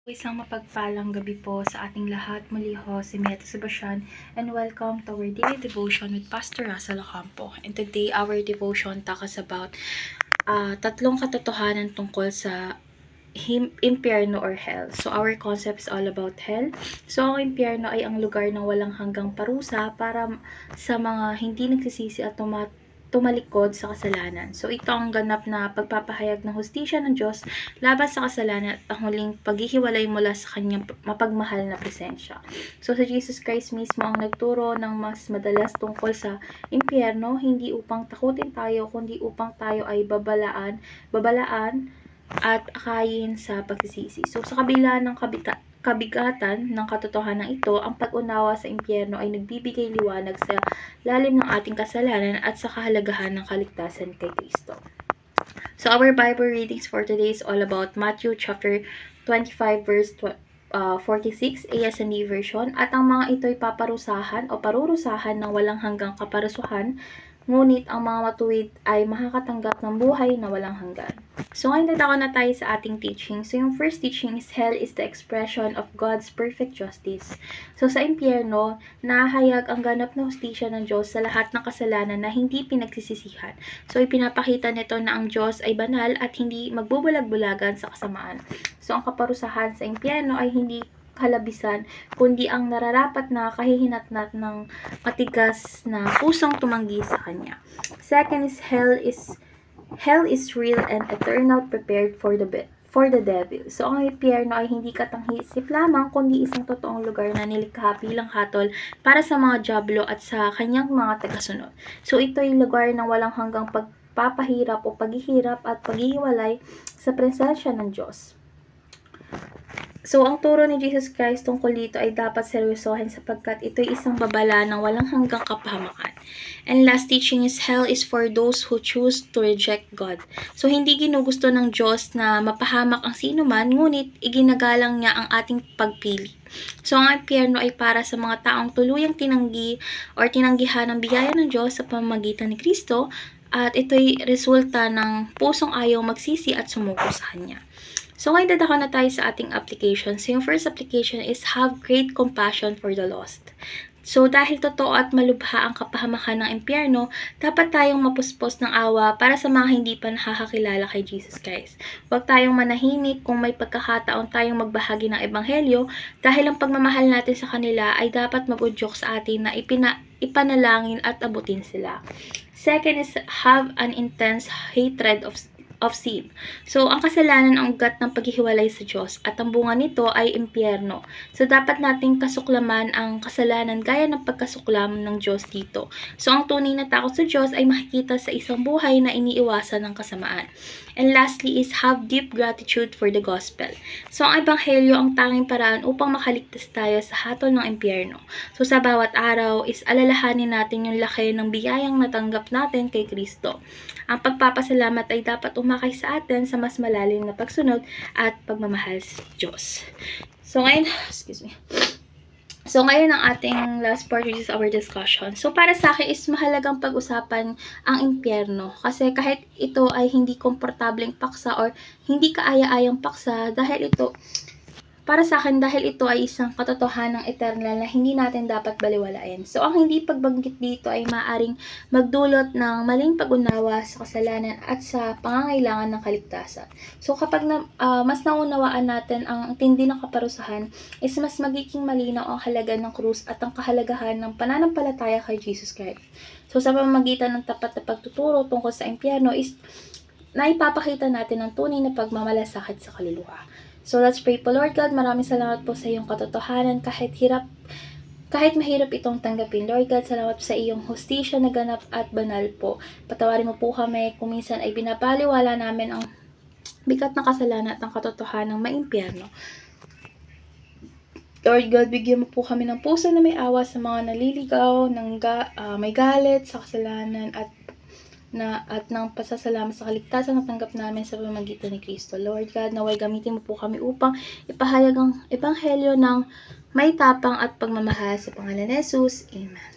Isang mapagpalang gabi po sa ating lahat. Muli ho, si Meta Sebastian, and welcome to our daily devotion with Pastor Russell Ocampo. And today, our devotion talks about tatlong katotohanan tungkol sa impyerno or hell. So, our concept is all about hell. So, ang impyerno ay ang lugar ng walang hanggang parusa para sa mga hindi nagsisisi at tumalikod sa kasalanan. So, ito ang ganap na pagpapahayag ng hustisya ng Diyos laban sa kasalanan at ang huling paghihiwalay mula sa kanyang mapagmahal na presensya. So, si Jesus Christ mismo ang nagturo ng mas madalas tungkol sa impyerno, hindi upang takutin tayo, kundi upang tayo ay babalaan at akayin sa pagsisisi. So, sa kabila ng kabigatan ng katotohanan ito, ang pag-unawa sa impyerno ay nagbibigay liwanag sa lalim ng ating kasalanan at sa kahalagahan ng kaligtasan kay Kristo. So, our Bible readings for today is all about Matthew chapter 25 verse 46, ASND version, at ang mga ito'y parurusahan ng walang hanggang kaparusahan, ngunit ang mga matuwid ay makakatanggap ng buhay na walang hanggan. So, ngayon dadako na tayo sa ating teaching. So, yung first teaching is hell is the expression of God's perfect justice. So, sa impyerno, nahayag ang ganap na hustisya ng Diyos sa lahat ng kasalanan na hindi pinagsisisihan. So, ipinapakita nito na ang Diyos ay banal at hindi magbubulag-bulagan sa kasamaan. So, ang kaparusahan sa impyerno ay hindi kalabisan, kundi ang nararapat na kahihinatnat ng matigas na pusong tumanggi sa Kanya. Second is Hell is real and eternal, prepared for the devil. So, ang impyerno ay hindi katanghisip lamang, kundi isang totoong lugar na nilikha bilang hatol para sa mga dyablo at sa kanyang mga tagasunod. So, ito ay lugar ng walang hanggang pagpapahirap o paghihirap at paghihiwalay sa presensya ng Diyos. So, ang turo ni Jesus Christ tungkol dito ay dapat seryosohin sapagkat ito ay isang babala ng walang hanggang kapahamakan. And last teaching is hell is for those who choose to reject God. So, hindi ginugusto ng Diyos na mapahamak ang sino man, ngunit iginagalang niya ang ating pagpili. So, ang impyerno ay para sa mga taong tuluyang tinanggihan ng biyaya ng Diyos sa pamamagitan ni Kristo, at ito'y resulta ng pusong ayaw magsisi at sumuko sa Kanya. So, ngayon dadako na tayo sa ating application. So, yung first application is have great compassion for the lost. So, dahil totoo at malubha ang kapahamakan ng impyerno, dapat tayong mapuspos ng awa para sa mga hindi pa nakakakilala kay Jesus Christ. Huwag tayong manahimik kung may pagkakataon tayong magbahagi ng ebanghelyo, dahil ang pagmamahal natin sa kanila ay dapat mag-udyok sa atin na ipanalangin at abutin sila. Second is have an intense hatred of sin. So, ang kasalanan ang ugat ng paghihiwalay sa Diyos at ang bunga nito ay impyerno. So, dapat nating kasuklaman ang kasalanan gaya ng pagkasuklam ng Diyos dito. So, ang tunay na takot sa Diyos ay makikita sa isang buhay na iniiwasan ng kasamaan. And lastly is have deep gratitude for the gospel. So, ang ebanghelyo ang tanging paraan upang makaligtas tayo sa hatol ng impyerno. So, sa bawat araw is alalahanin natin yung laki ng biyayang natanggap natin kay Kristo. Ang pagpapasalamat ay dapat umakay sa atin sa mas malalim na pagsunod at pagmamahal sa Diyos. So, ngayon ang ating last part, which is our discussion. So, para sa akin is mahalagang pag-usapan ang impyerno. Kasi kahit ito ay hindi komportableng paksa or hindi kaaya-ayang paksa, dahil ito ay isang katotohanang eternal na hindi natin dapat baliwalain. So, ang hindi pagbanggit dito ay maaaring magdulot ng maling pag-unawa sa kasalanan at sa pangangailangan ng kaligtasan. So, kapag mas naunawaan natin ang tindi ng kaparusahan, is mas magiging malinaw ang halaga ng krus at ang kahalagahan ng pananampalataya kay Jesus Christ. So, sa pamamagitan ng tapat na pagtuturo tungkol sa impyerno is naipapakita natin ang tunay na pagmamalasakit sa kaluluwa. So, let's pray po. Lord God, maraming salamat po sa iyong katotohanan kahit mahirap itong tanggapin. Lord God, salamat po sa iyong hustisya na ganap at banal po. Patawarin mo po kami kung minsan ay binabaliwala namin ang bigat na kasalanan at ang katotohanan ng maimpyerno. Lord God, bigyan mo po kami ng puso na may awa sa mga naliligaw, may galit sa kasalanan at ng pasasalamat sa kaligtasan na tanggap namin sa pamamagitan ni Kristo. Lord God, naway gamitin mo po kami upang ipahayag ang ebanghelyo ng may tapang at pagmamahal sa pangalan ni Jesus. Amen.